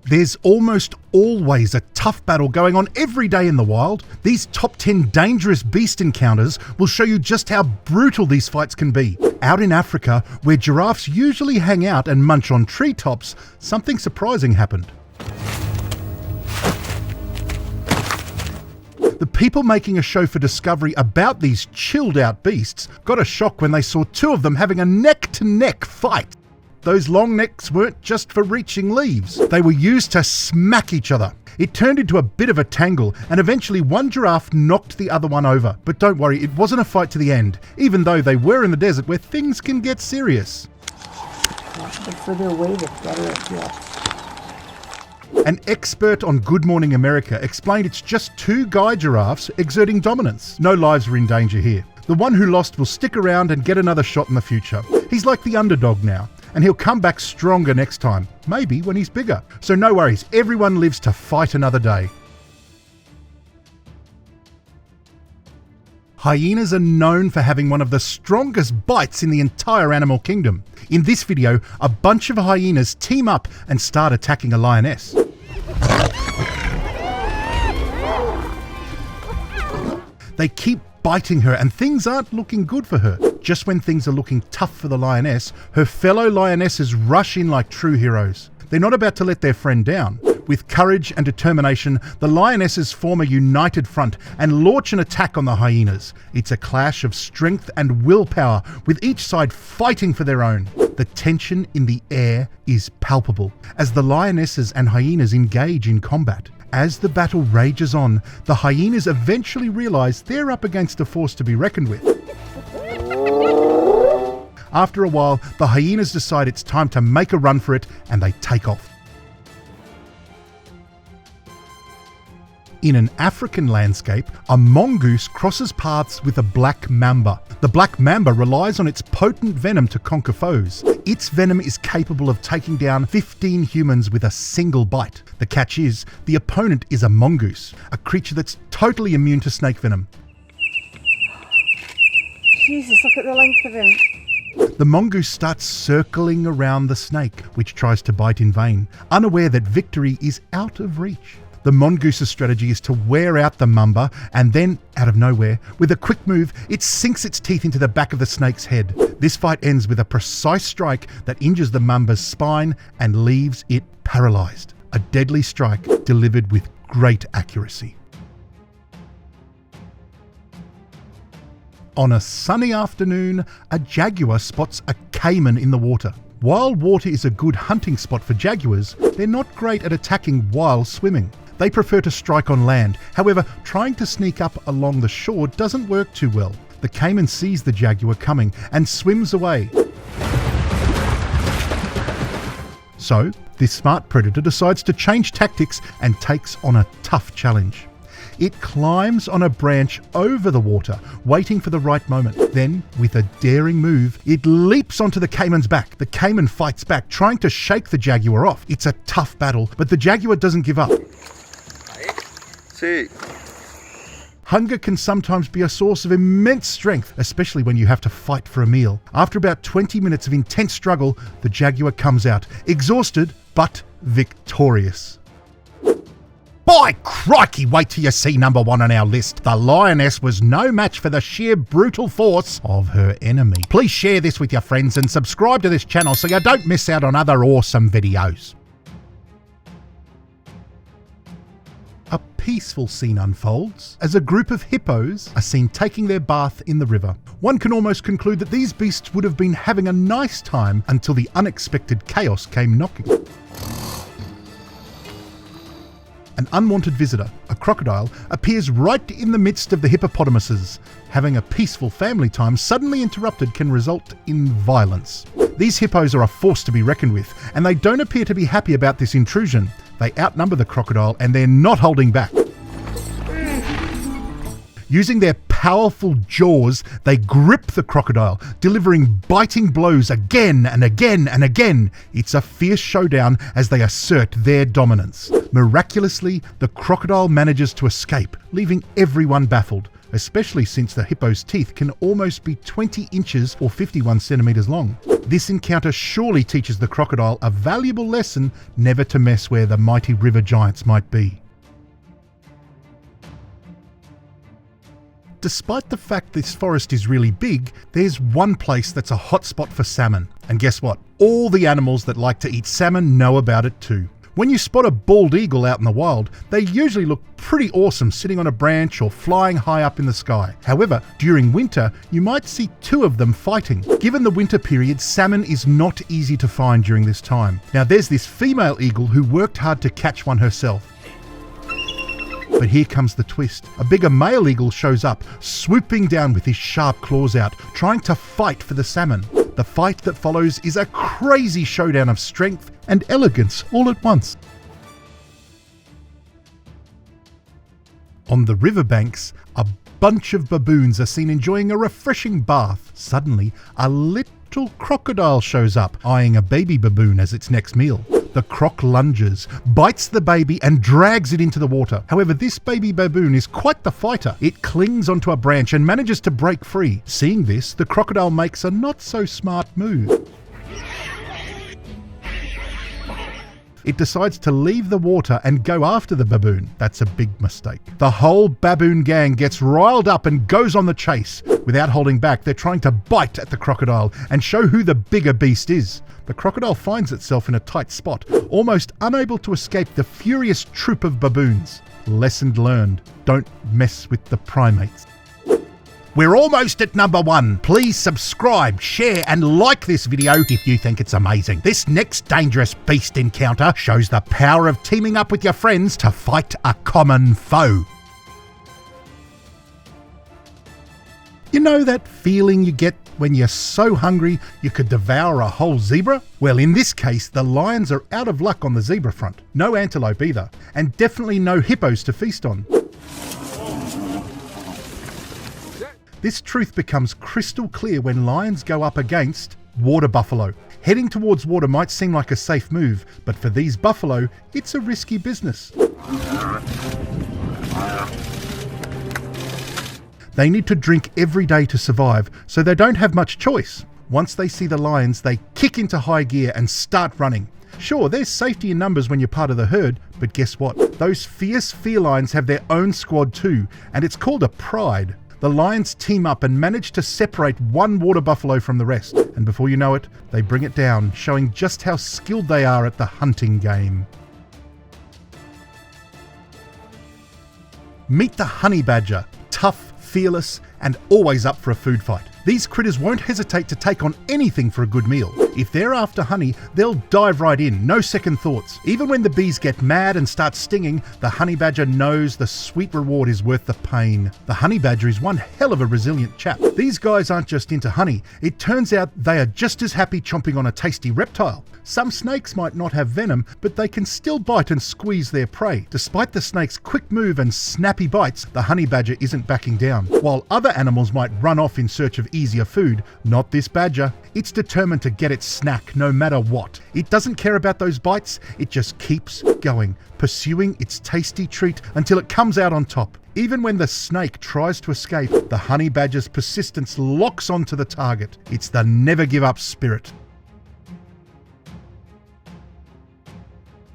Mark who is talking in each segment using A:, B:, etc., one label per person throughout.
A: There's almost always a tough battle going on every day in the wild. These top 10 dangerous beast encounters will show you just how brutal these fights can be. Out in Africa, where giraffes usually hang out and munch on treetops, something surprising happened. The people making a show for Discovery about these chilled out beasts got a shock when they saw two of them having a neck-to-neck fight. Those long necks weren't just for reaching leaves, they were used to smack each other. It turned into a bit of a tangle, and eventually one giraffe knocked the other one over. But don't worry, it wasn't a fight to the end, even though they were in the desert where things can get serious.
B: The further away, the better it gets.
A: An expert on Good Morning America explained it's just two guy giraffes exerting dominance. No lives were in danger here. The one who lost will stick around and get another shot in the future. He's like the underdog now, and he'll come back stronger next time, maybe when he's bigger. So no worries, everyone lives to fight another day. Hyenas are known for having one of the strongest bites in the entire animal kingdom. In this video, a bunch of hyenas team up and start attacking a lioness. They keep biting her and things aren't looking good for her. Just when things are looking tough for the lioness, her fellow lionesses rush in like true heroes. They're not about to let their friend down. With courage and determination, the lionesses form a united front and launch an attack on the hyenas. It's a clash of strength and willpower, with each side fighting for their own. The tension in the air is palpable as the lionesses and hyenas engage in combat. As the battle rages on, the hyenas eventually realise they're up against a force to be reckoned with. After a while, the hyenas decide it's time to make a run for it and they take off. In an African landscape, a mongoose crosses paths with a black mamba. The black mamba relies on its potent venom to conquer foes. Its venom is capable of taking down 15 humans with a single bite. The catch is, the opponent is a mongoose, a creature that's totally immune to snake venom.
B: Jesus, look at the length of him.
A: The mongoose starts circling around the snake, which tries to bite in vain, unaware that victory is out of reach. The mongoose's strategy is to wear out the mamba, and then, out of nowhere, with a quick move, it sinks its teeth into the back of the snake's head. This fight ends with a precise strike that injures the mamba's spine and leaves it paralysed. A deadly strike delivered with great accuracy. On a sunny afternoon, a jaguar spots a caiman in the water. While water is a good hunting spot for jaguars, they're not great at attacking while swimming. They prefer to strike on land. However, trying to sneak up along the shore doesn't work too well. The caiman sees the jaguar coming and swims away. So, this smart predator decides to change tactics and takes on a tough challenge. It climbs on a branch over the water, waiting for the right moment. Then, with a daring move, it leaps onto the caiman's back. The caiman fights back, trying to shake the jaguar off. It's a tough battle, but the jaguar doesn't give up. Hunger can sometimes be a source of immense strength, especially when you have to fight for a meal. After about 20 minutes of intense struggle, the jaguar comes out, exhausted but victorious. By crikey, wait till you see number one on our list. The lioness was no match for the sheer brutal force of her enemy. Please share this with your friends and subscribe to this channel so you don't miss out on other awesome videos. A peaceful scene unfolds as a group of hippos are seen taking their bath in the river. One can almost conclude that these beasts would have been having a nice time until the unexpected chaos came knocking. An unwanted visitor, a crocodile, appears right in the midst of the hippopotamuses. Having a peaceful family time suddenly interrupted can result in violence. These hippos are a force to be reckoned with, and they don't appear to be happy about this intrusion. They outnumber the crocodile and they're not holding back. Using their powerful jaws, they grip the crocodile, delivering biting blows again and again and again. It's a fierce showdown as they assert their dominance. Miraculously, the crocodile manages to escape, leaving everyone baffled, especially since the hippo's teeth can almost be 20 inches or 51 centimeters long. This encounter surely teaches the crocodile a valuable lesson never to mess where the mighty river giants might be. Despite the fact this forest is really big, there's one place that's a hotspot for salmon. And guess what? All the animals that like to eat salmon know about it too. When you spot a bald eagle out in the wild, they usually look pretty awesome sitting on a branch or flying high up in the sky. However, during winter, you might see two of them fighting. Given the winter period, salmon is not easy to find during this time. Now there's this female eagle who worked hard to catch one herself. But here comes the twist. A bigger male eagle shows up, swooping down with his sharp claws out, trying to fight for the salmon. The fight that follows is a crazy showdown of strength and elegance all at once. On the riverbanks, a bunch of baboons are seen enjoying a refreshing bath. Suddenly, a little crocodile shows up, eyeing a baby baboon as its next meal. The croc lunges, bites the baby and drags it into the water. However, this baby baboon is quite the fighter. It clings onto a branch and manages to break free. Seeing this, the crocodile makes a not so smart move. It decides to leave the water and go after the baboon. That's a big mistake. The whole baboon gang gets riled up and goes on the chase. Without holding back, they're trying to bite at the crocodile and show who the bigger beast is. The crocodile finds itself in a tight spot, almost unable to escape the furious troop of baboons. Lesson learned: don't mess with the primates. We're almost at number 1. Please subscribe, share and like this video if you think it's amazing. This next dangerous beast encounter shows the power of teaming up with your friends to fight a common foe. You know that feeling you get when you're so hungry you could devour a whole zebra? Well, in this case, the lions are out of luck on the zebra front. No antelope either, and definitely no hippos to feast on. This truth becomes crystal clear when lions go up against water buffalo. Heading towards water might seem like a safe move, but for these buffalo, it's a risky business. They need to drink every day to survive, so they don't have much choice. Once they see the lions, they kick into high gear and start running. Sure, there's safety in numbers when you're part of the herd, but guess what? Those fierce felines have their own squad too, and it's called a pride. The lions team up and manage to separate one water buffalo from the rest, and before you know it, they bring it down, showing just how skilled they are at the hunting game. Meet the honey badger, tough, fearless, and always up for a food fight. These critters won't hesitate to take on anything for a good meal. If they're after honey, they'll dive right in, no second thoughts. Even when the bees get mad and start stinging, the honey badger knows the sweet reward is worth the pain. The honey badger is one hell of a resilient chap. These guys aren't just into honey. It turns out they are just as happy chomping on a tasty reptile. Some snakes might not have venom, but they can still bite and squeeze their prey. Despite the snake's quick move and snappy bites, the honey badger isn't backing down. While other animals might run off in search of easier food, not this badger. It's determined to get its snack no matter what. It doesn't care about those bites, it just keeps going, pursuing its tasty treat until it comes out on top. Even when the snake tries to escape, the honey badger's persistence locks onto the target. It's the never give up spirit.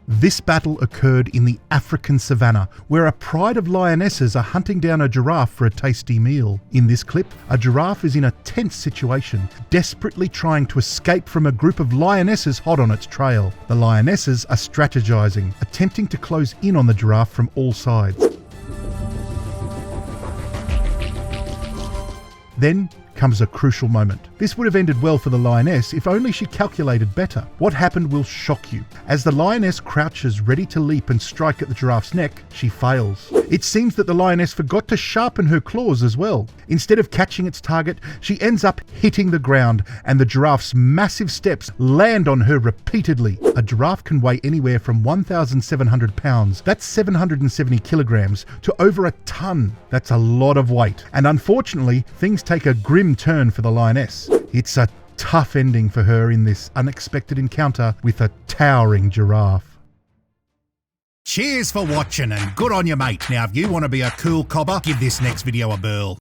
A: This battle occurred in the African savannah, where a pride of lionesses are hunting down a giraffe for a tasty meal. In this clip, a giraffe is in a tense situation, desperately trying to escape from a group of lionesses hot on its trail. The lionesses are strategizing, attempting to close in on the giraffe from all sides. Then comes a crucial moment. This would have ended well for the lioness if only she calculated better. What happened will shock you. As the lioness crouches ready to leap and strike at the giraffe's neck, she fails. It seems that the lioness forgot to sharpen her claws as well. Instead of catching its target, she ends up hitting the ground, and the giraffe's massive steps land on her repeatedly. A giraffe can weigh anywhere from 1,700 pounds, that's 770 kilograms, to over a ton. That's a lot of weight. And unfortunately, things take a grim turn for the lioness. It's a tough ending for her in this unexpected encounter with a towering giraffe.
C: Cheers for watching and good on you, mate. Now if you want to be a cool cobber, give this next video a burl.